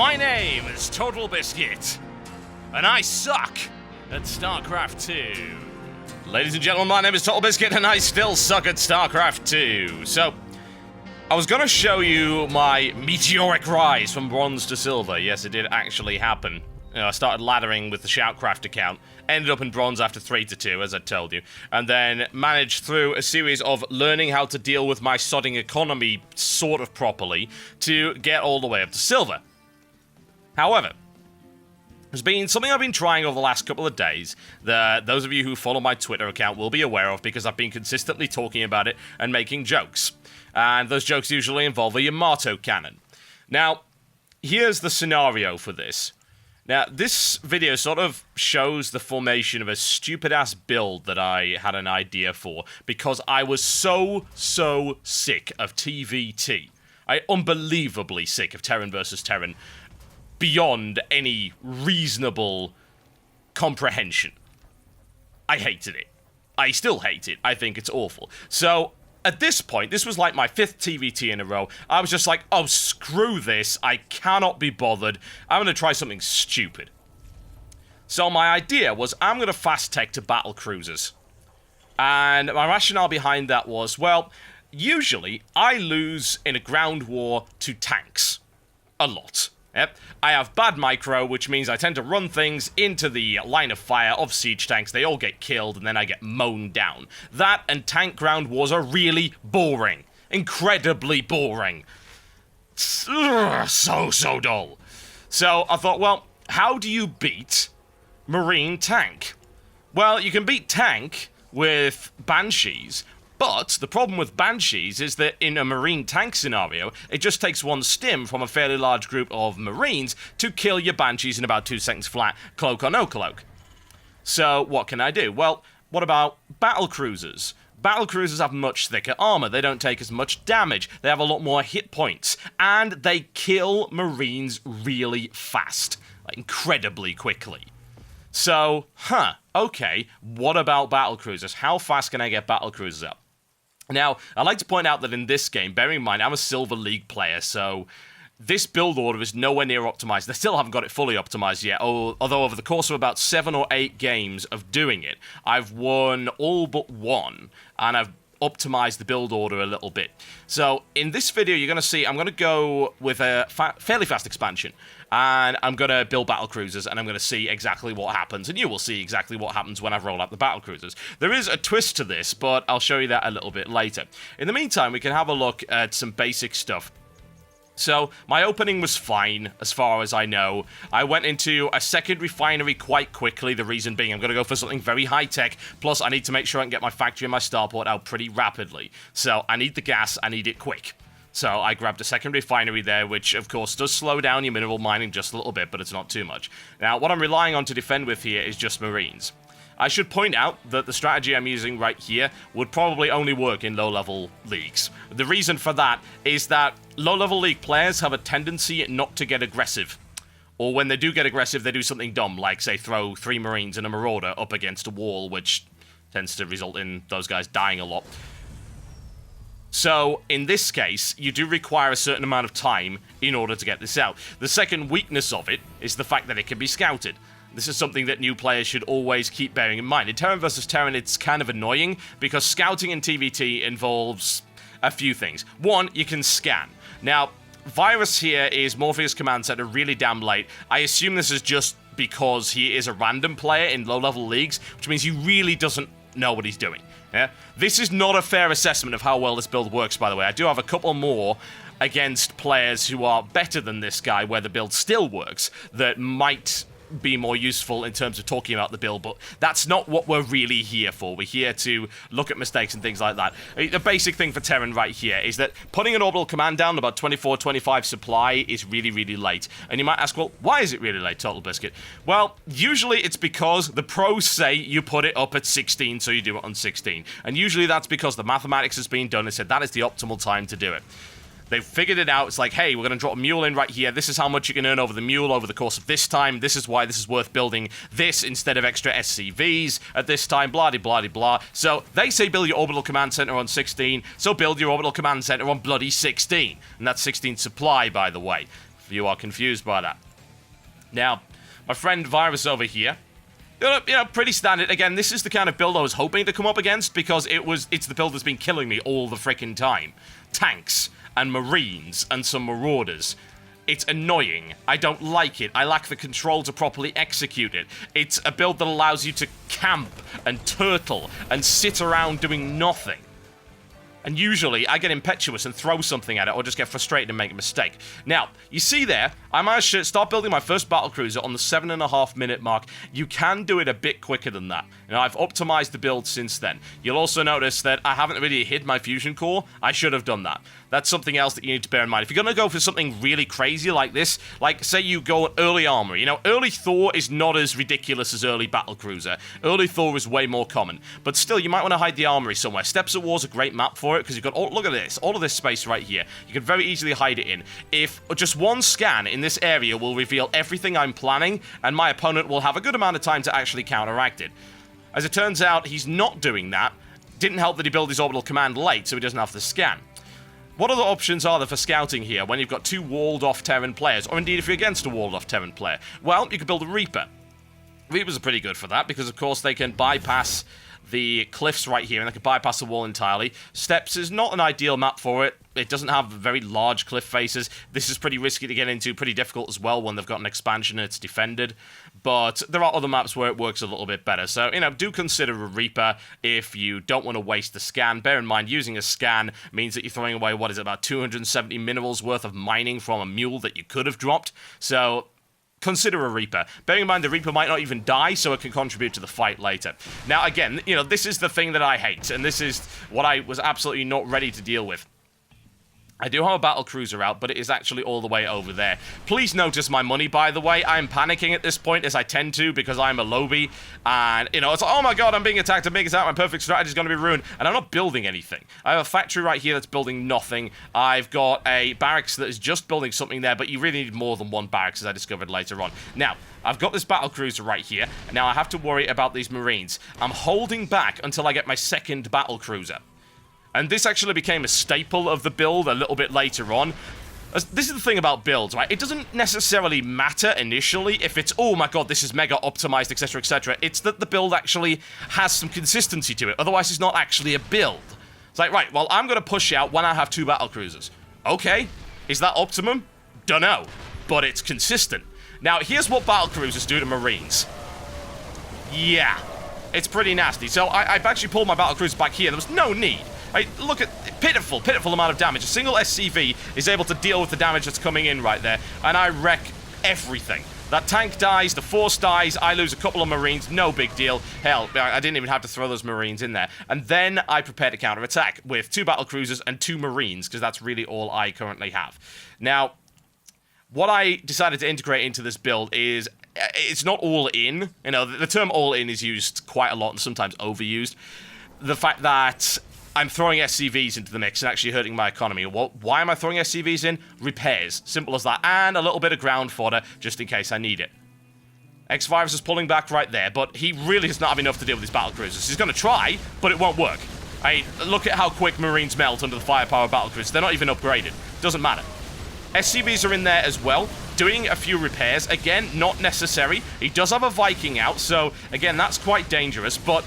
my name is Totalbiscuit, and I suck at Starcraft 2. Ladies and gentlemen, my name is Totalbiscuit, and I still suck at Starcraft 2. So, I was gonna show you my meteoric rise from bronze to silver. Yes, it did actually happen. I started laddering with the Shoutcraft account, ended up in bronze after 3-2, as I told you, and then managed through a series of learning how to deal with my sodding economy sort of properly to get all the way up to silver. However, there's been something I've been trying over the last couple of days that those of you who follow my Twitter account will be aware of because I've been consistently talking about it and making jokes. And those jokes usually involve a Yamato cannon. Now, here's the scenario for this. Now, this video sort of shows the formation of a stupid-ass build that I had an idea for because I was so sick of TVT. Unbelievably sick of Terran versus Terran beyond any reasonable comprehension. I hated it. I still hate it. I think it's awful. So, at this point, this was like my 5th TVT in a row. I was just like, oh, screw this. I cannot be bothered. I'm going to try something stupid. So my idea was I'm going to fast tech to battle cruisers. And my rationale behind that was, well, usually I lose in a ground war to tanks. A lot. Yep. I have bad micro, which means I tend to run things into the line of fire of siege tanks. They all get killed, and then I get mown down. That and tank ground wars are really boring. Incredibly boring. So dull. So I thought, well, how do you beat marine tank? Well, you can beat tank with banshees, but the problem with banshees is that in a marine tank scenario, it just takes one stim from a fairly large group of marines to kill your banshees in about 2 seconds flat, cloak or no cloak. So what can I do? Well, what about battle cruisers? Battle cruisers have much thicker armor, they don't take as much damage, they have a lot more hit points, and they kill marines really fast, like incredibly quickly. So, okay, what about battle cruisers? How fast can I get battle cruisers up? Now, I'd like to point out that in this game, bearing in mind, I'm a Silver League player, so this build order is nowhere near optimized. They still haven't got it fully optimized yet, although over the course of about 7 or 8 games of doing it, I've won all but one, and I've optimized the build order a little bit. So, in this video, you're going to see I'm going to go with a fairly fast expansion, and I'm going to build battle cruisers, and I'm going to see exactly what happens, and you will see exactly what happens when I've rolled out the battle cruisers. There is a twist to this, but I'll show you that a little bit later. In the meantime, we can have a look at some basic stuff. So, my opening was fine, as far as I know. I went into a second refinery quite quickly, the reason being I'm going to go for something very high-tech, plus I need to make sure I can get my factory and my starport out pretty rapidly. So, I need the gas, I need it quick. So, I grabbed a second refinery there, which, of course, does slow down your mineral mining just a little bit, but it's not too much. Now, what I'm relying on to defend with here is just marines. I should point out that the strategy I'm using right here would probably only work in low-level leagues. The reason for that is that low-level league players have a tendency not to get aggressive. Or when they do get aggressive, they do something dumb, like, say, throw 3 marines and a marauder up against a wall, which tends to result in those guys dying a lot. So, in this case, you do require a certain amount of time in order to get this out. The second weakness of it is the fact that it can be scouted. This is something that new players should always keep bearing in mind. In Terran vs. Terran, it's kind of annoying, because scouting in TVT involves a few things. One, you can scan. Now, Virus here is Morpheus Command Center really damn late. I assume this is just because he is a random player in low-level leagues, which means he really doesn't know what he's doing. Yeah? This is not a fair assessment of how well this build works, by the way. I do have a couple more against players who are better than this guy, where the build still works, that might be more useful in terms of talking about the build, but that's not what we're really here for. We're here to look at mistakes and things like that. The basic thing for Terran right here is that putting an orbital command down about 24-25 supply is really late. And you might ask, well, why is it really late, Totalbiscuit? Well, usually it's because the pros say you put it up at 16, so you do it on 16. And usually that's because the mathematics has been done and said that is the optimal time to do it. They've figured it out. It's like, hey, we're going to drop a mule in right here. This is how much you can earn over the mule over the course of this time. This is why this is worth building this instead of extra SCVs at this time, blah-de-blah-de-blah. So they say build your orbital command center on 16, so build your orbital command center on bloody 16. And that's 16 supply, by the way. if you are confused by that. Now, my friend Virus over here, pretty standard. Again, this is the kind of build I was hoping to come up against because it's the build that's been killing me all the freaking time. Tanks and Marines and some Marauders. It's annoying. I don't like it. I lack the control to properly execute it. It's a build that allows you to camp and turtle and sit around doing nothing. And usually, I get impetuous and throw something at it or just get frustrated and make a mistake. Now, you see there, I managed to start building my first battlecruiser on the 7.5 minute mark. You can do it a bit quicker than that. I've optimized the build since then. You'll also notice that I haven't really hid my fusion core. I should have done that. That's something else that you need to bear in mind. If you're going to go for something really crazy like this, like, say you go early armory. Early Thor is not as ridiculous as early battlecruiser. Early Thor is way more common. But still, you might want to hide the armory somewhere. Steps of War is a great map for it, because you've got, look at this, all of this space right here. You can very easily hide it in. If just one scan in this area will reveal everything I'm planning, and my opponent will have a good amount of time to actually counteract it. As it turns out, he's not doing that. Didn't help that he built his orbital command late, so he doesn't have to scan. What other options are there for scouting here when you've got two walled-off Terran players, or indeed if you're against a walled-off Terran player? Well, you could build a Reaper. Reapers are pretty good for that, because of course they can bypass the cliffs right here, and they can bypass the wall entirely. Steps is not an ideal map for it. It doesn't have very large cliff faces. This is pretty risky to get into, pretty difficult as well when they've got an expansion and it's defended. But there are other maps where it works a little bit better. So, do consider a Reaper if you don't want to waste the scan. Bear in mind, using a scan means that you're throwing away, about 270 minerals worth of mining from a mule that you could have dropped. So consider a Reaper. Bearing in mind the Reaper might not even die, so it can contribute to the fight later. Now, again, this is the thing that I hate, and this is what I was absolutely not ready to deal with. I do have a battle cruiser out, but it is actually all the way over there. Please notice my money, by the way. I'm panicking at this point, as I tend to, because I'm a lobby. And, it's like, oh my god, I'm being attacked, my perfect strategy is going to be ruined. And I'm not building anything. I have a factory right here that's building nothing. I've got a barracks that is just building something there, but you really need more than one barracks, as I discovered later on. Now, I've got this battle cruiser right here, and now I have to worry about these Marines. I'm holding back until I get my second battle cruiser. And this actually became a staple of the build a little bit later on. This is the thing about builds, right? It doesn't necessarily matter initially if it's, oh my god, this is mega optimized, etc., etc. It's that the build actually has some consistency to it. Otherwise, it's not actually a build. It's like, right, well, I'm going to push out when I have two battle cruisers. Okay, is that optimum? Dunno, but it's consistent. Now, here's what battle cruisers do to Marines. Yeah, it's pretty nasty. So I've actually pulled my battle cruiser back here. There was no need. Look at pitiful amount of damage. A single SCV is able to deal with the damage that's coming in right there, and I wreck everything. That tank dies, the force dies, I lose a couple of Marines, no big deal. Hell, I didn't even have to throw those Marines in there. And then I prepare to counterattack with two battle cruisers and two Marines, because that's really all I currently have. Now, what I decided to integrate into this build is, it's not all in. The term all in is used quite a lot and sometimes overused. The fact that I'm throwing SCVs into the mix and actually hurting my economy. Why am I throwing SCVs in? Repairs. Simple as that. And a little bit of ground fodder, just in case I need it. X-Virus is pulling back right there, but he really does not have enough to deal with his battle cruisers. He's going to try, but it won't work. Look at how quick Marines melt under the firepower of battle cruisers. They're not even upgraded. Doesn't matter. SCVs are in there as well, doing a few repairs. Again, not necessary. He does have a Viking out, so again, that's quite dangerous, but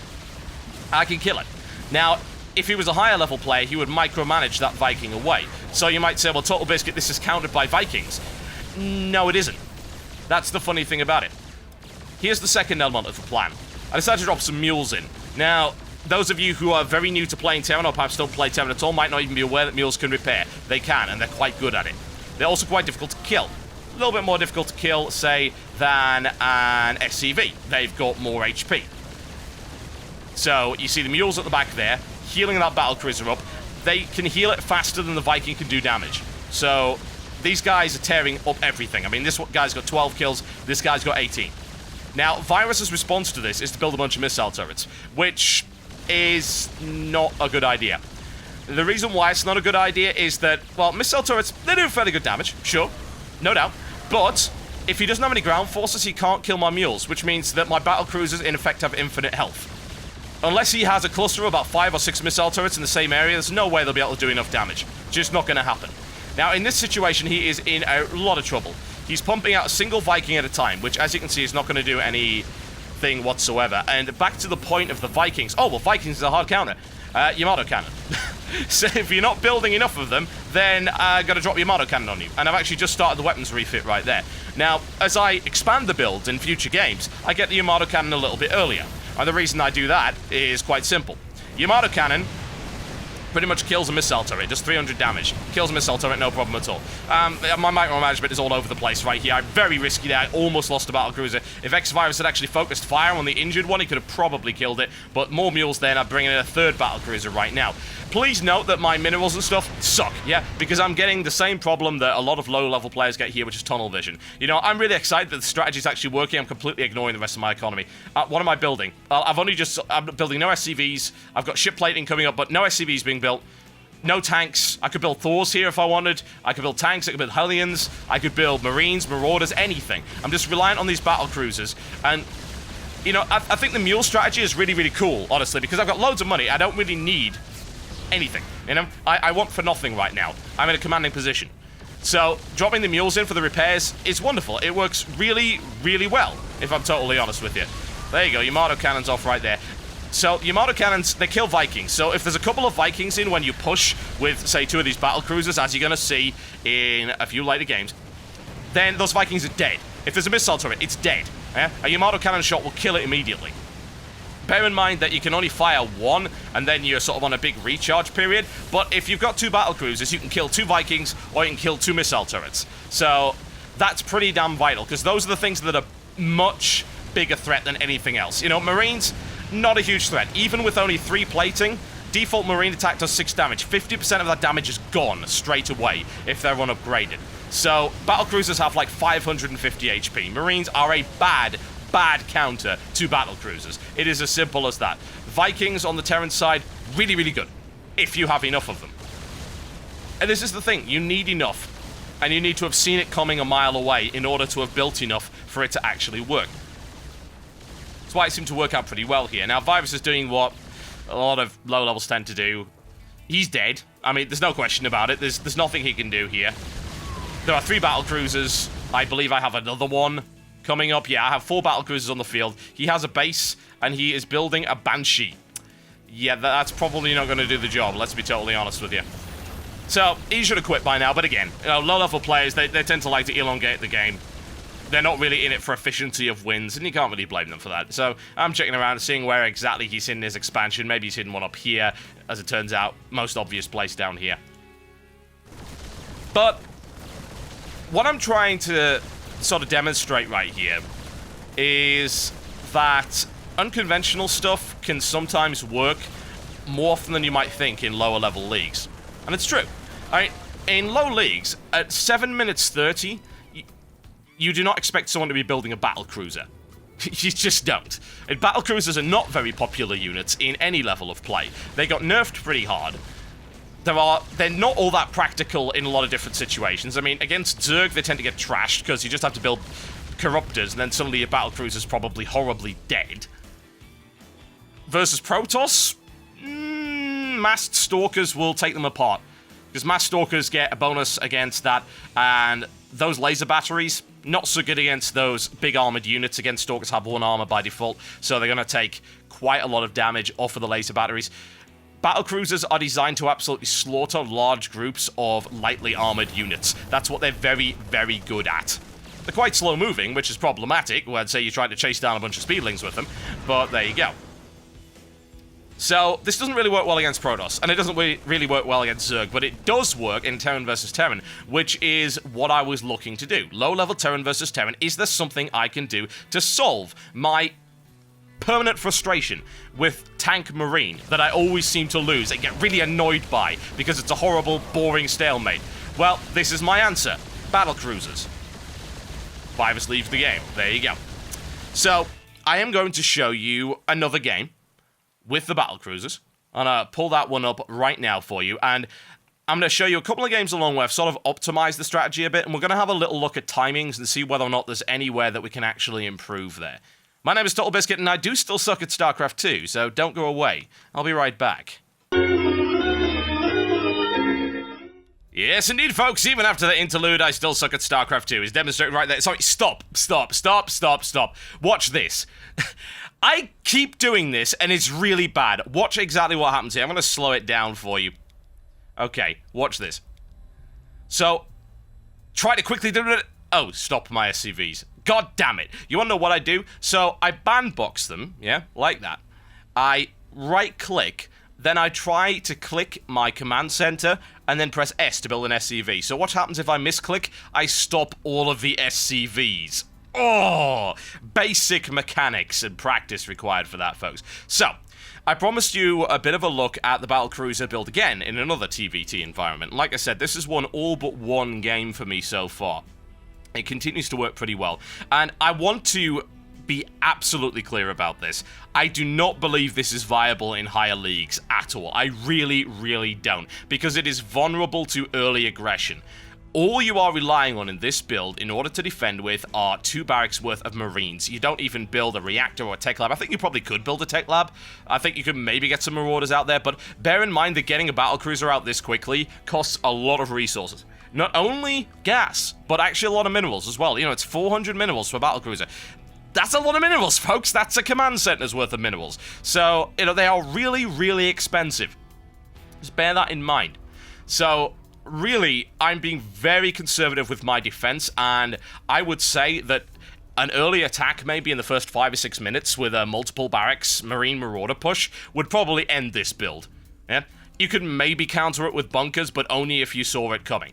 I can kill it. Now, if he was a higher level player, he would micromanage that Viking away. So you might say, well, Totalbiscuit, this is countered by Vikings. No, it isn't. That's the funny thing about it. Here's the second element of the plan. I decided to drop some mules in. Now, those of you who are very new to playing Terran, or perhaps don't play Terran at all, might not even be aware that mules can repair. They can, and they're quite good at it. They're also quite difficult to kill. A little bit more difficult to kill, say, than an SCV. They've got more HP. So, you see the mules at the back there, healing that battle cruiser up. They can heal it faster than the Viking can do damage. So, these guys are tearing up everything. I mean, this guy's got 12 kills, this guy's got 18. Now, Virus's response to this is to build a bunch of missile turrets, which is not a good idea. The reason why it's not a good idea is that, well, missile turrets, they do fairly good damage, sure, no doubt, but if he doesn't have any ground forces, he can't kill my mules, which means that my battle cruisers, in effect, have infinite health. Unless he has a cluster of about 5 or 6 missile turrets in the same area, there's no way they'll be able to do enough damage. Just not going to happen. Now, in this situation, he is in a lot of trouble. He's pumping out a single Viking at a time, which, as you can see, is not going to do anything whatsoever. And back to the point of the Vikings. Oh, well, Vikings is a hard counter. Yamato cannon. So if you're not building enough of them, then I'm going to drop Yamato cannon on you. And I've actually just started the weapons refit right there. Now, as I expand the builds in future games, I get the Yamato cannon a little bit earlier. And the reason I do that is quite simple. Yamato cannon pretty much kills a missile turret, just 300 damage. Kills a missile turret, no problem at all. My micromanagement is all over the place right here. I'm very risky there. I almost lost a battlecruiser. If X-Virus had actually focused fire on the injured one, he could have probably killed it. But more mules there, and I'm bringing in a third battlecruiser right now. Please note that my minerals and stuff suck, yeah? Because I'm getting the same problem that a lot of low-level players get here, which is tunnel vision. You know, I'm really excited that the strategy is actually working. I'm completely ignoring the rest of my economy. What am I building? I'm building no SCVs. I've got ship plating coming up, but no SCVs being built. No tanks. I could build Thors here if I wanted. I could build tanks. I could build Hellions. I could build Marines, Marauders, anything. I'm just reliant on these battle cruisers. And, you know, I think the mule strategy is really, really cool, honestly, because I've got loads of money. I don't really need anything, you know? I want for nothing right now. I'm in a commanding position. So, dropping the mules in for the repairs is wonderful. It works really, really well, if I'm totally honest with you. There you go. Yamato cannon's off right there. So, Yamato cannons, they kill Vikings. So, if there's a couple of Vikings in when you push with, say, two of these battle cruisers, as you're going to see in a few later games, then those Vikings are dead. If there's a missile turret, it's dead. Yeah? A Yamato cannon shot will kill it immediately. Bear in mind that you can only fire one, and then you're sort of on a big recharge period. But if you've got two battle cruisers, you can kill two Vikings, or you can kill two missile turrets. So, that's pretty damn vital, because those are the things that are much bigger threat than anything else. You know, Marines, not a huge threat. Even with only 3 plating, default Marine attack does 6 damage. 50% of that damage is gone straight away if they're unupgraded. So, battlecruisers have like 550 HP. Marines are a bad counter to battlecruisers. It is as simple as that. Vikings on the Terran side, really, really good, if you have enough of them. And this is the thing, you need enough. And you need to have seen it coming a mile away in order to have built enough for it to actually work. That's why it seemed to work out pretty well here. Now, Virus is doing what a lot of low levels tend to do. He's dead. I mean, there's no question about it. There's nothing he can do here. There are 3 battle cruisers. I believe I have another one coming up. Yeah, I have 4 battle cruisers on the field. He has a base, and he is building a Banshee. Yeah, that's probably not going to do the job, let's be totally honest with you. So, he should have quit by now, but again, you know, low-level players, they tend to like to elongate the game. They're not really in it for efficiency of wins, and you can't really blame them for that. So, I'm checking around, seeing where exactly he's hidden his expansion. Maybe he's hidden one up here, as it turns out. Most obvious place down here. But, what I'm trying to sort of demonstrate right here is that unconventional stuff can sometimes work more often than you might think in lower level leagues. And it's true. In low leagues, at 7 minutes 30, you do not expect someone to be building a battle cruiser. You just don't. And battle cruisers are not very popular units in any level of play. They got nerfed pretty hard. They're not all that practical in a lot of different situations. I mean, against Zerg, they tend to get trashed because you just have to build corruptors, and then suddenly your battle cruiser's probably horribly dead. Versus Protoss, massed stalkers will take them apart. Because mass stalkers get a bonus against that, and those laser batteries, not so good against those big armored units. Again, stalkers have 1 armor by default, so they're going to take quite a lot of damage off of the laser batteries. Battle cruisers are designed to absolutely slaughter large groups of lightly armored units. That's what they're very, very good at. They're quite slow moving, which is problematic when, say, you're trying to chase down a bunch of speedlings with them, but there you go. So, this doesn't really work well against Protoss, and it doesn't really work well against Zerg, but it does work in Terran versus Terran, which is what I was looking to do. Low-level Terran versus Terran. Is there something I can do to solve my permanent frustration with Tank Marine that I always seem to lose and get really annoyed by because it's a horrible, boring stalemate? Well, this is my answer. Battle cruisers. Virus leaves the game. There you go. So, I am going to show you another game with the battle cruisers. I'm going to pull that one up right now for you, and I'm going to show you a couple of games along where I've sort of optimized the strategy a bit, and we're going to have a little look at timings and see whether or not there's anywhere that we can actually improve there. My name is Totalbiscuit, and I do still suck at Starcraft 2, so don't go away. I'll be right back. Yes, indeed, folks. Even after the interlude, I still suck at Starcraft 2. It's demonstrated right there. Sorry, stop. Watch this. I keep doing this, and it's really bad. Watch exactly what happens here. I'm going to slow it down for you. Okay, watch this. So, try to quickly do it. Oh, stop my SCVs. God damn it. You want to know what I do? So, I bandbox them, yeah, like that. I right-click, then I try to click my command center, and then press S to build an SCV. So what happens if I misclick? I stop all of the SCVs. Oh, basic mechanics and practice required for that, folks. So, I promised you a bit of a look at the battlecruiser build again in another TVT environment. Like I said, this has won all but one game for me so far. It continues to work pretty well. And I want to be absolutely clear about this. I do not believe this is viable in higher leagues at all. I really, really don't. Because it is vulnerable to early aggression. All you are relying on in this build in order to defend with are 2 barracks worth of Marines. You don't even build a reactor or a tech lab. I think you probably could build a tech lab. I think you could maybe get some Marauders out there, but bear in mind that getting a battlecruiser out this quickly costs a lot of resources. Not only gas, but actually a lot of minerals as well. You know, it's 400 minerals for a battlecruiser. That's a lot of minerals, folks. That's a command center's worth of minerals. So, you know, they are really, really expensive. Just bear that in mind. So, really, I'm being very conservative with my defense, and I would say that an early attack, maybe in the first 5 or 6 minutes, with a multiple barracks Marine Marauder push, would probably end this build. Yeah? You could maybe counter it with bunkers, but only if you saw it coming.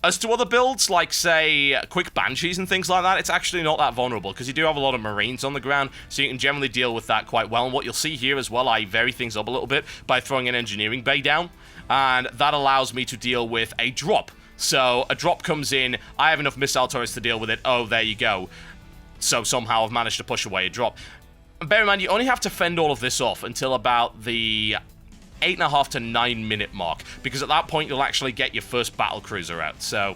As to other builds, like, say, quick Banshees and things like that, it's actually not that vulnerable, because you do have a lot of Marines on the ground, so you can generally deal with that quite well. And what you'll see here as well, I vary things up a little bit by throwing an engineering bay down, and that allows me to deal with a drop. So, a drop comes in, I have enough missile turrets to deal with it, oh, there you go. So, somehow I've managed to push away a drop. And bear in mind, you only have to fend all of this off until about the 8.5 to 9 minute mark, because at that point you'll actually get your first battlecruiser out. So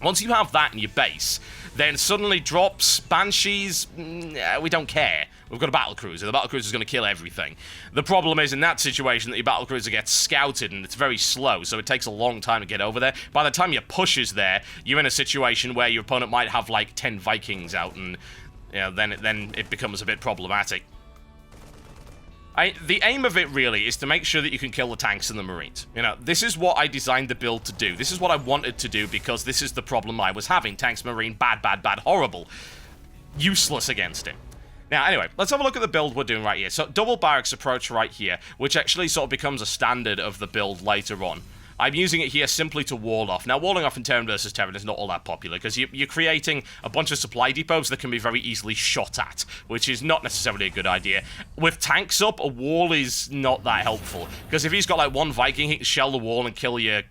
once you have that in your base, then suddenly drops, Banshees, we don't care. We've got a battlecruiser. The battlecruiser is going to kill everything. The problem is in that situation that your battlecruiser gets scouted and it's very slow, so it takes a long time to get over there. By the time your push is there, you're in a situation where your opponent might have like 10 Vikings out, and you know, then it becomes a bit problematic. The aim of it really is to make sure that you can kill the tanks and the Marines. You know, this is what I designed the build to do. This is what I wanted to do because this is the problem I was having. Tanks, Marine, bad, horrible. Useless against him. Now, anyway, let's have a look at the build we're doing right here. So, double barracks approach right here, which actually sort of becomes a standard of the build later on. I'm using it here simply to wall off. Now, walling off in Terran versus Terran is not all that popular, because you're creating a bunch of supply depots that can be very easily shot at, which is not necessarily a good idea. With tanks up, a wall is not that helpful, because if he's got like one Viking, he can shell the wall and kill your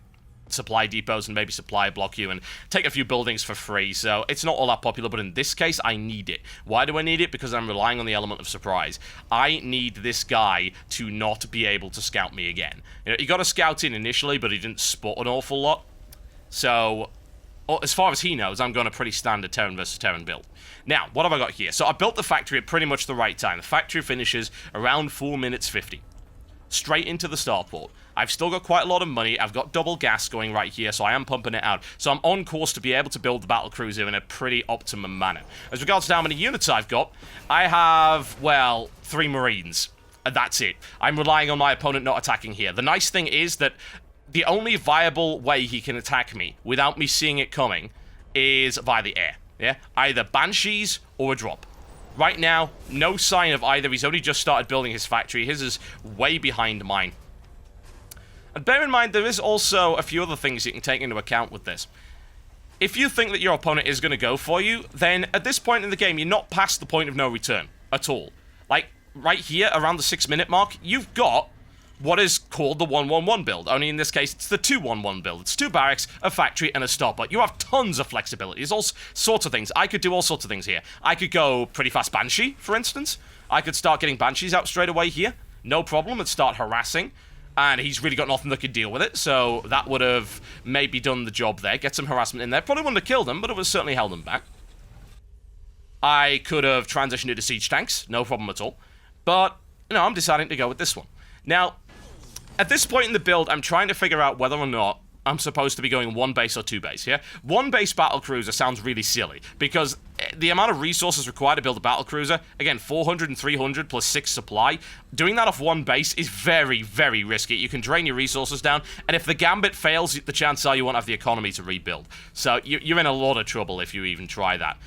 supply depots and maybe supply block you and take a few buildings for free, so it's not all that popular, but in this case, I need it. Why do I need it? Because I'm relying on the element of surprise. I need this guy to not be able to scout me again. You know, he got a scout in initially, but he didn't spot an awful lot, so as far as he knows, I'm going a pretty standard Terran versus Terran build. Now, what have I got here? So I built the factory at pretty much the right time. The factory finishes around 4 minutes 50. Straight into the starport. I've still got quite a lot of money. I've got double gas going right here, so I am pumping it out. So I'm on course to be able to build the battlecruiser in a pretty optimum manner. As regards to how many units I've got, I have, well, 3 Marines. And that's it. I'm relying on my opponent not attacking here. The nice thing is that the only viable way he can attack me without me seeing it coming is via the air. Yeah? Either Banshees or a drop. Right now, no sign of either. He's only just started building his factory. His is way behind mine. And bear in mind, there is also a few other things you can take into account with this. If you think that your opponent is going to go for you, then at this point in the game, you're not past the point of no return at all. Like, right here, around the 6 minute mark, you've got what is called the 1-1-1 build. Only in this case, it's the 2-1-1 build. It's 2 barracks, a factory, and a starport. You have tons of flexibility. There's all sorts of things. I could do all sorts of things here. I could go pretty fast Banshee, for instance. I could start getting Banshees out straight away here. No problem. And start harassing. And he's really got nothing that could deal with it, so that would have maybe done the job there. Get some harassment in there. Probably wouldn't have killed him, but it would have certainly held him back. I could have transitioned into siege tanks. No problem at all. But, you know, I'm deciding to go with this one. Now, at this point in the build, I'm trying to figure out whether or not I'm supposed to be going 1 base or 2 base, yeah? 1 base battlecruiser sounds really silly, because the amount of resources required to build a battlecruiser, again, 400 and 300 plus 6 supply, doing that off 1 base is very, very risky. You can drain your resources down, and if the Gambit fails, the chances are you won't have the economy to rebuild. So you're in a lot of trouble if you even try that.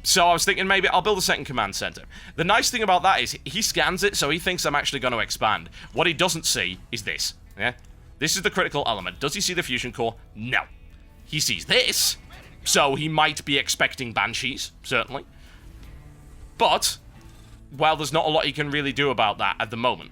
So I was thinking maybe I'll build a second command center. The nice thing about that is he scans it, so he thinks I'm actually going to expand. What he doesn't see is this, yeah? This is the critical element. Does he see the fusion core? No. He sees this, so he might be expecting Banshees, certainly. But, well, there's not a lot he can really do about that at the moment.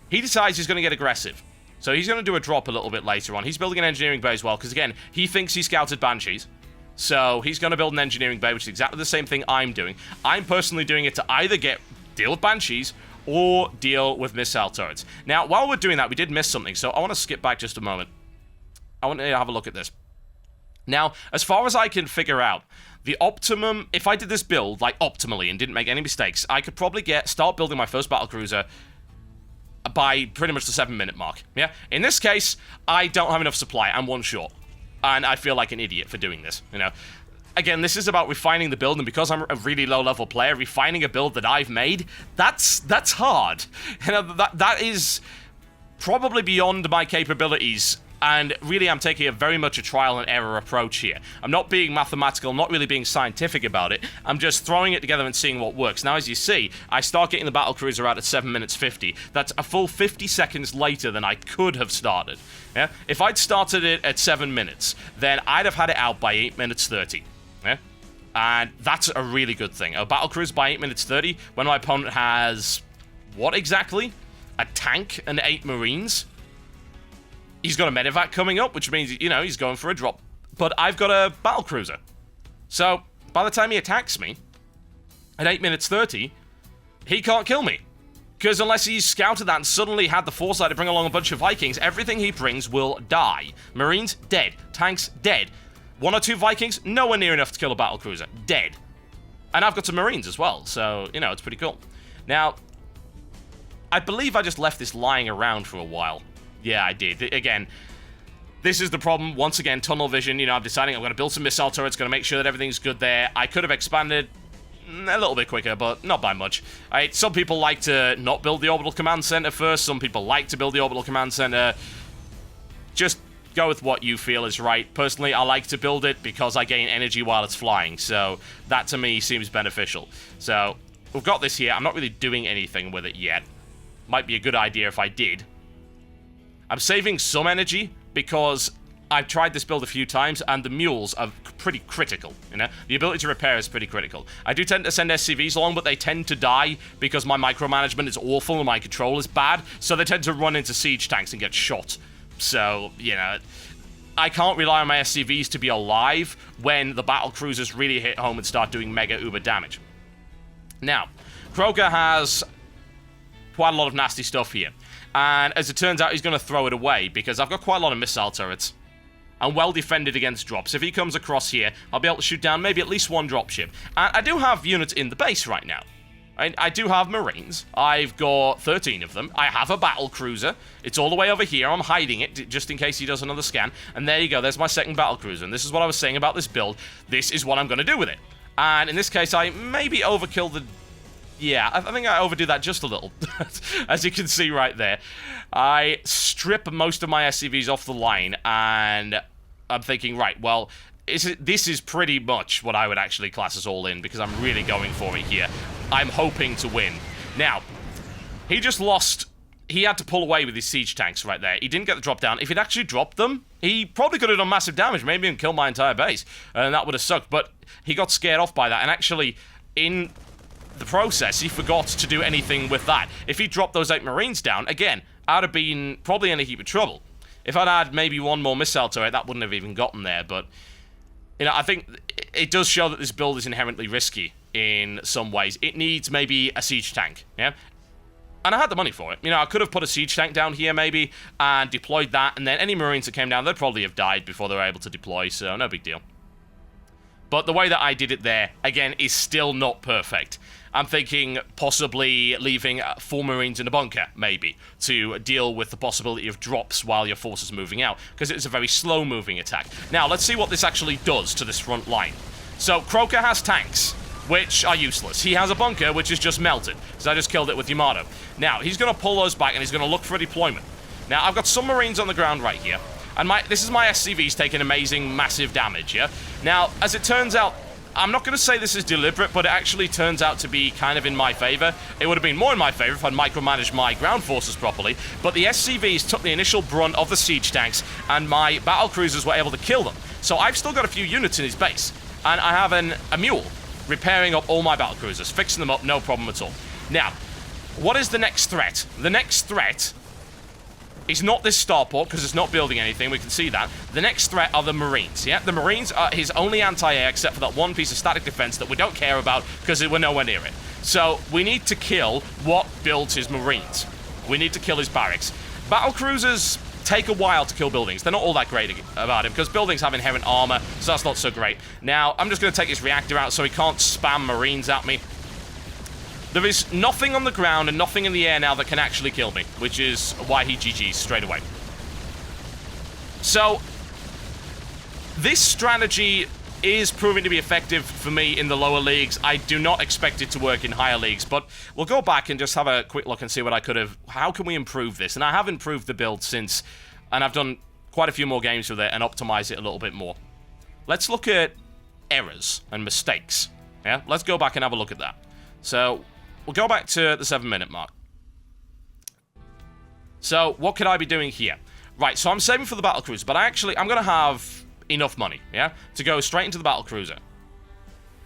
He decides he's going to get aggressive. So he's going to do a drop a little bit later on. He's building an engineering bay as well, because again, he thinks he scouted Banshees. So he's going to build an engineering bay, which is exactly the same thing I'm doing. I'm personally doing it to either deal with Banshees or deal with missile turrets. Now, while we're doing that, we did miss something, so I want to skip back just a moment. I want to have a look at this. Now, as far as I can figure out, the optimum, if I did this build, like, optimally and didn't make any mistakes, I could probably start building my first battlecruiser by pretty much the 7-minute mark, yeah? In this case, I don't have enough supply. I'm 1 short. And I feel like an idiot for doing this, you know? Again, this is about refining the build, and because I'm a really low-level player, refining a build that I've made, that's hard. You know, that is probably beyond my capabilities, and really I'm taking very much a trial-and-error approach here. I'm not being mathematical, I'm not really being scientific about it, I'm just throwing it together and seeing what works. Now, as you see, I start getting the battlecruiser out at 7 minutes 50. That's a full 50 seconds later than I could have started. Yeah? If I'd started it at 7 minutes, then I'd have had it out by 8 minutes 30. Yeah? And that's a really good thing. A battlecruiser by 8 minutes 30, when my opponent has... what exactly? A tank and 8 marines? He's got a medevac coming up, which means, you know, he's going for a drop. But I've got a battlecruiser. So, by the time he attacks me, at 8 minutes 30, he can't kill me. Because unless he's scouted that and suddenly had the foresight to bring along a bunch of Vikings, everything he brings will die. Marines, dead. Tanks, dead. 1 or 2 Vikings, nowhere near enough to kill a battlecruiser. Dead. And I've got some Marines as well, so, you know, it's pretty cool. Now, I believe I just left this lying around for a while. Yeah, I did. Again, this is the problem. Once again, tunnel vision. You know, I'm deciding I'm going to build some missile turrets, going to make sure that everything's good there. I could have expanded a little bit quicker, but not by much. Some people like to not build the orbital command center first. Some people like to build the orbital command center. Just go with what you feel is right. Personally, I like to build it because I gain energy while it's flying. So that, to me, seems beneficial. So we've got this here. I'm not really doing anything with it yet. Might be a good idea if I did. I'm saving some energy because I've tried this build a few times and the mules are pretty critical, you know? The ability to repair is pretty critical. I do tend to send SCVs along, but they tend to die because my micromanagement is awful and my control is bad, so they tend to run into siege tanks and get shot. So, you know, I can't rely on my SCVs to be alive when the battlecruisers really hit home and start doing mega uber damage. Now, Kroger has quite a lot of nasty stuff here. And as it turns out, he's going to throw it away because I've got quite a lot of missile turrets. I'm well defended against drops. If he comes across here, I'll be able to shoot down maybe at least 1 dropship. And I do have units in the base right now. I do have Marines. I've got 13 of them. I have a battle cruiser. It's all the way over here. I'm hiding it just in case he does another scan. And there you go. There's my second battle cruiser. And this is what I was saying about this build. This is what I'm going to do with it. And in this case, I maybe overkill the... Yeah, I think I overdo that just a little. As you can see right there. I strip most of my SCVs off the line, and I'm thinking, right, well, this is pretty much what I would actually class as all in, because I'm really going for it here. I'm hoping to win. Now, he just lost... He had to pull away with his siege tanks right there. He didn't get the drop down. If he'd actually dropped them, he probably could have done massive damage, maybe even killed my entire base. And that would have sucked, but he got scared off by that, and actually, in the process, he forgot to do anything with that. If he dropped those 8 Marines down, again, I'd have been probably in a heap of trouble. If I'd had maybe 1 more missile turret, that wouldn't have even gotten there, but... You know, I think it does show that this build is inherently risky in some ways. It needs maybe a siege tank, yeah? And I had the money for it. You know, I could have put a siege tank down here, maybe, and deployed that, and then any Marines that came down, they'd probably have died before they were able to deploy, so no big deal. But the way that I did it there, again, is still not perfect. I'm thinking possibly leaving 4 Marines in a bunker, maybe, to deal with the possibility of drops while your force is moving out, because it's a very slow-moving attack. Now, let's see what this actually does to this front line. So, Croker has tanks, which are useless. He has a bunker, which is just melted, because I just killed it with Yamato. Now, he's going to pull those back, and he's going to look for a deployment. Now, I've got some Marines on the ground right here, and this is my SCVs taking amazing, massive damage, yeah? Now, as it turns out, I'm not going to say this is deliberate, but it actually turns out to be kind of in my favor. It would have been more in my favor if I'd micromanaged my ground forces properly, but the SCVs took the initial brunt of the siege tanks, and my battle cruisers were able to kill them. So I've still got a few units in his base, and I have a mule repairing up all my battle cruisers, fixing them up, no problem at all. Now, what is the next threat? The next threat is not this starport, because it's not building anything, we can see that. The next threat are the Marines, yeah? The Marines are his only anti-air, except for that one piece of static defense that we don't care about, because we're nowhere near it. So, we need to kill what builds his Marines. We need to kill his barracks. Battle cruisers take a while to kill buildings. They're not all that great about him, because buildings have inherent armor, so that's not so great. Now, I'm just going to take his reactor out so he can't spam Marines at me. There is nothing on the ground and nothing in the air now that can actually kill me, which is why he GG's straight away. So, this strategy is proving to be effective for me in the lower leagues. I do not expect it to work in higher leagues, but we'll go back and just have a quick look and see what I could have... How can we improve this? And I have improved the build since, and I've done quite a few more games with it and optimized it a little bit more. Let's look at errors and mistakes. Yeah, let's go back and have a look at that. So, we'll go back to the 7-minute mark. So, what could I be doing here? Right, so I'm saving for the battlecruiser, but I'm going to have enough money, yeah, to go straight into the battlecruiser.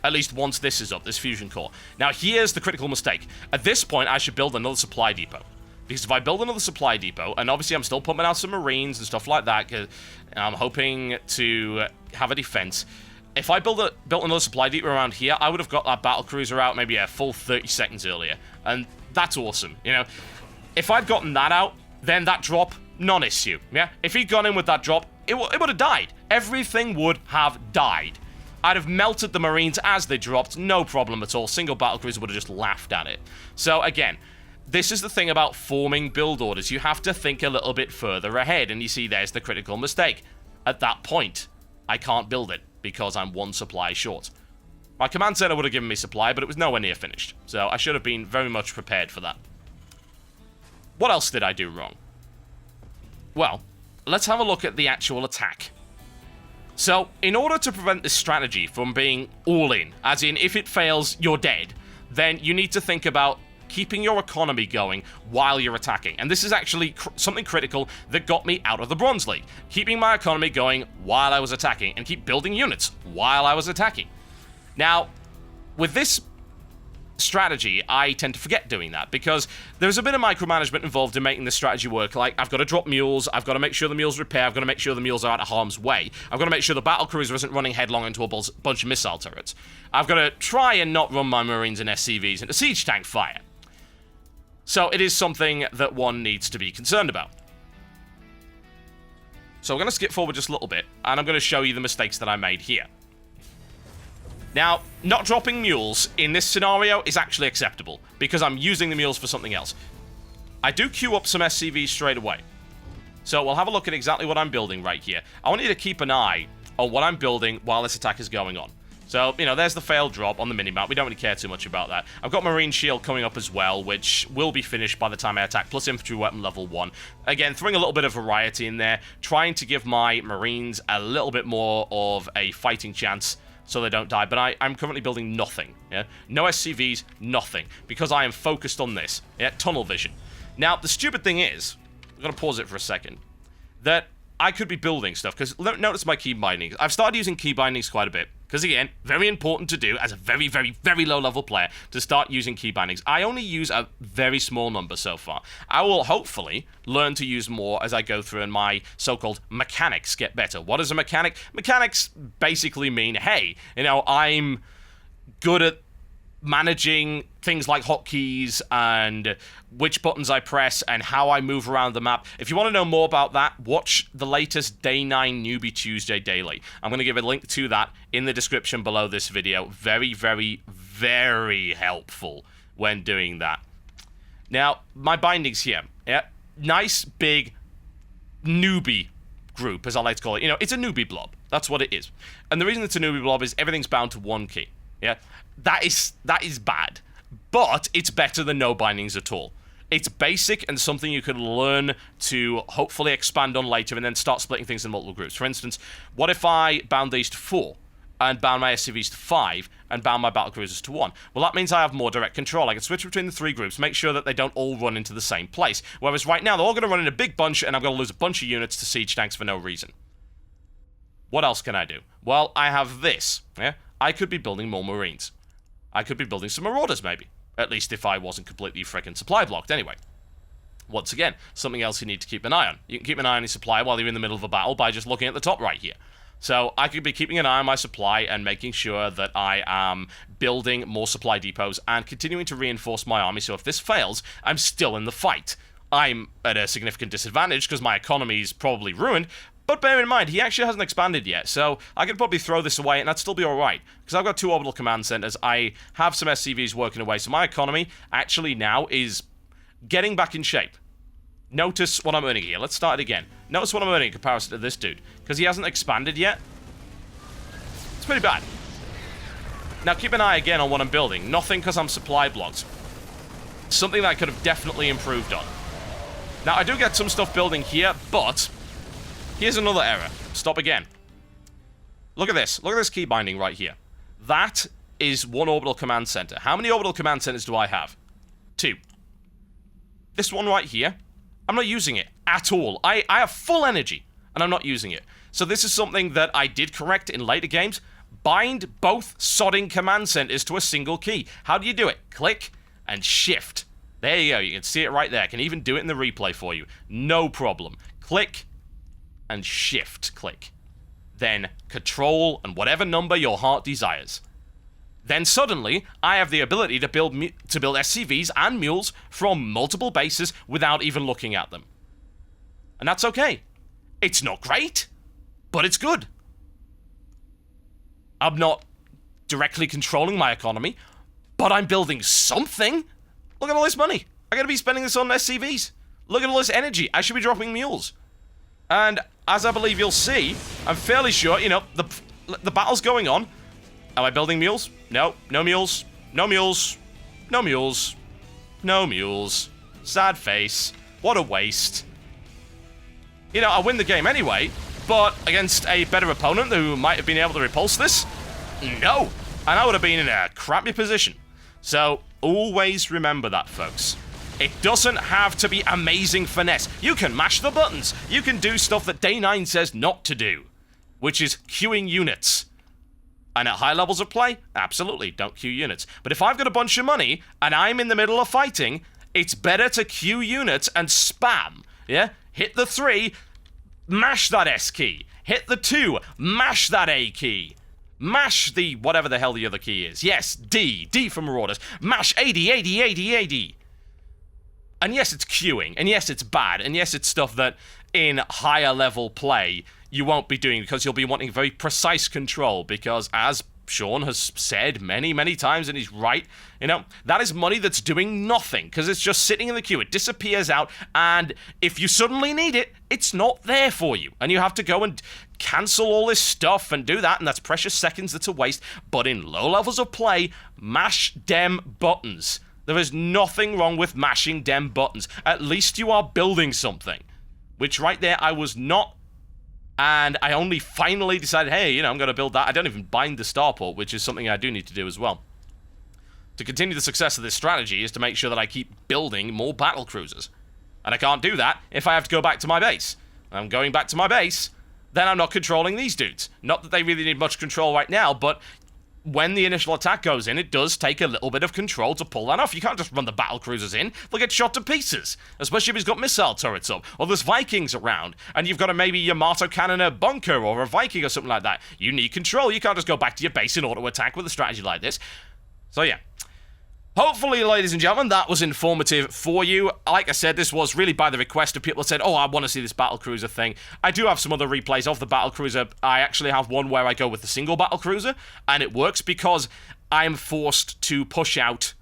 At least once this is up, this fusion core. Now, here's the critical mistake. At this point, I should build another supply depot. Because if I build another supply depot, and obviously I'm still pumping out some Marines and stuff like that, because I'm hoping to have a defense. If I built another supply depot around here, I would have got that battlecruiser out maybe a full 30 seconds earlier. And that's awesome, you know. If I'd gotten that out, then that drop, non-issue, yeah? If he'd gone in with that drop, it would have died. Everything would have died. I'd have melted the Marines as they dropped, no problem at all. Single battlecruiser would have just laughed at it. So, again, this is the thing about forming build orders. You have to think a little bit further ahead, and you see there's the critical mistake. At that point, I can't build it, because I'm one supply short. My command center would have given me supply, but it was nowhere near finished. So I should have been very much prepared for that. What else did I do wrong? Well, let's have a look at the actual attack. So, in order to prevent this strategy from being all in, as in if it fails, you're dead, then you need to think about keeping your economy going while you're attacking. And this is actually something critical that got me out of the Bronze League. Keeping my economy going while I was attacking, and keep building units while I was attacking. Now, with this strategy, I tend to forget doing that, because there's a bit of micromanagement involved in making this strategy work. Like, I've got to drop mules, I've got to make sure the mules repair, I've got to make sure the mules are out of harm's way, I've got to make sure the battlecruiser isn't running headlong into a bunch of missile turrets, I've got to try and not run my Marines and SCVs into siege tank fire. So it is something that one needs to be concerned about. So I'm going to skip forward just a little bit, and I'm going to show you the mistakes that I made here. Now, not dropping mules in this scenario is actually acceptable, because I'm using the mules for something else. I do queue up some SCVs straight away. So we'll have a look at exactly what I'm building right here. I want you to keep an eye on what I'm building while this attack is going on. So, you know, there's the failed drop on the minimap. We don't really care too much about that. I've got Marine Shield coming up as well, which will be finished by the time I attack, plus Infantry Weapon level 1. Again, throwing a little bit of variety in there, trying to give my Marines a little bit more of a fighting chance so they don't die. But I'm currently building nothing, yeah? No SCVs, nothing, because I am focused on this, yeah? Tunnel vision. Now, the stupid thing is, I'm going to pause it for a second, that I could be building stuff, because notice my key bindings. I've started using key bindings quite a bit. Because again, very important to do as a very, very, very low level player to start using key bindings. I only use a very small number so far. I will hopefully learn to use more as I go through and my so-called mechanics get better. What is a mechanic? Mechanics basically mean, hey, you know, I'm good at managing things like hotkeys and which buttons I press and how I move around the map. If you want to know more about that, watch the latest Day 9 Newbie Tuesday Daily. I'm going to give a link to that in the description below this video. Very, very, very helpful when doing that. Now, my bindings here. Yeah, nice, big newbie group, as I like to call it. You know, it's a newbie blob. That's what it is. And the reason it's a newbie blob is everything's bound to one key. Yeah, that is bad. But it's better than no bindings at all. It's basic and something you can learn to hopefully expand on later and then start splitting things in multiple groups. For instance, what if I bound these to 4 and bound my SCVs to 5 and bound my battlecruisers to 1? Well, that means I have more direct control. I can switch between the 3 groups, make sure that they don't all run into the same place. Whereas right now, they're all going to run in a big bunch and I'm going to lose a bunch of units to siege tanks for no reason. What else can I do? Well, I have this. Yeah, I could be building more Marines. I could be building some Marauders, maybe. At least if I wasn't completely frickin' supply blocked, anyway. Once again, something else you need to keep an eye on. You can keep an eye on your supply while you're in the middle of a battle by just looking at the top right here. So I could be keeping an eye on my supply and making sure that I am building more supply depots and continuing to reinforce my army, so if this fails, I'm still in the fight. I'm at a significant disadvantage because my economy is probably ruined, but bear in mind, he actually hasn't expanded yet, so I could probably throw this away and that'd still be alright. Because I've got 2 orbital command centers, I have some SCVs working away, so my economy actually now is getting back in shape. Notice what I'm earning here. Let's start it again. Notice what I'm earning in comparison to this dude. Because he hasn't expanded yet. It's pretty bad. Now keep an eye again on what I'm building. Nothing because I'm supply blocked. Something that I could have definitely improved on. Now I do get some stuff building here, but here's another error. Stop again. Look at this. Look at this key binding right here. That is 1 orbital command center. How many orbital command centers do I have? 2. This one right here, I'm not using it at all. I have full energy, and I'm not using it. So this is something that I did correct in later games. Bind both sodding command centers to a single key. How do you do it? Click and shift. There you go. You can see it right there. I can even do it in the replay for you. No problem. Click and shift click. Then control and whatever number your heart desires. Then suddenly, I have the ability to build SCVs and mules from multiple bases without even looking at them. And that's okay. It's not great, but it's good. I'm not directly controlling my economy, but I'm building something. Look at all this money. I gotta be spending this on SCVs. Look at all this energy. I should be dropping mules. And as I believe you'll see, I'm fairly sure, you know, the battle's going on. Am I building mules? No. No mules. No mules. No mules. No mules. Sad face. What a waste. You know, I win the game anyway, but against a better opponent who might have been able to repulse this? No. And I would have been in a crappy position. So, always remember that, folks. It doesn't have to be amazing finesse. You can mash the buttons. You can do stuff that Day 9 says not to do, which is queuing units. And at high levels of play, absolutely, don't queue units. But if I've got a bunch of money and I'm in the middle of fighting, it's better to queue units and spam, yeah? Hit the 3, mash that S key. Hit the 2, mash that A key. Mash the whatever the hell the other key is. Yes, D for Marauders. Mash 80, 80, 80, 80. And yes, it's queuing, and yes, it's bad, and yes, it's stuff that in higher level play you won't be doing because you'll be wanting very precise control because, as Sean has said many, many times, and he's right, you know, that is money that's doing nothing because it's just sitting in the queue. It disappears out, and if you suddenly need it, it's not there for you, and you have to go and cancel all this stuff and do that, and that's precious seconds that's a waste. But in low levels of play, mash dem buttons. There is nothing wrong with mashing dem buttons. At least you are building something. Which right there, I was not. And I only finally decided, hey, you know, I'm going to build that. I don't even bind the starport, which is something I do need to do as well. To continue the success of this strategy is to make sure that I keep building more battle cruisers. And I can't do that if I have to go back to my base. I'm going back to my base, then I'm not controlling these dudes. Not that they really need much control right now, but when the initial attack goes in, it does take a little bit of control to pull that off. You can't just run the battle cruisers in. They'll get shot to pieces, especially if he's got missile turrets up, or there's Vikings around, and you've got a maybe Yamato cannoner bunker or a Viking or something like that. You need control. You can't just go back to your base in auto attack with a strategy like this. So yeah, Hopefully, ladies and gentlemen, that was informative for you. Like I said, this was really by the request of people that said, oh, I want to see this battlecruiser thing. I do have some other replays of the battlecruiser. I actually have one where I go with the single battlecruiser, and it works because I'm forced to push out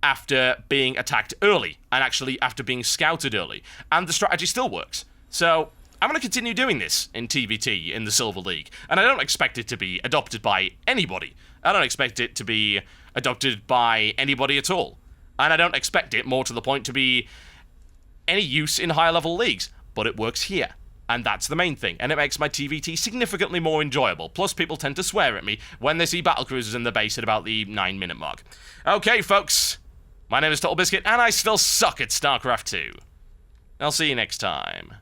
after being attacked early, and actually after being scouted early. And the strategy still works. So I'm going to continue doing this in TBT, in the Silver League. And I don't expect it to be adopted by anybody. I don't expect it to be adopted by anybody at all. And I don't expect it, more to the point, to be any use in higher level leagues. But it works here. And that's the main thing. And it makes my TVT significantly more enjoyable. Plus, people tend to swear at me when they see battlecruisers in the base at about the 9-minute mark. Okay, folks. My name is Totalbiscuit, and I still suck at Starcraft 2. I'll see you next time.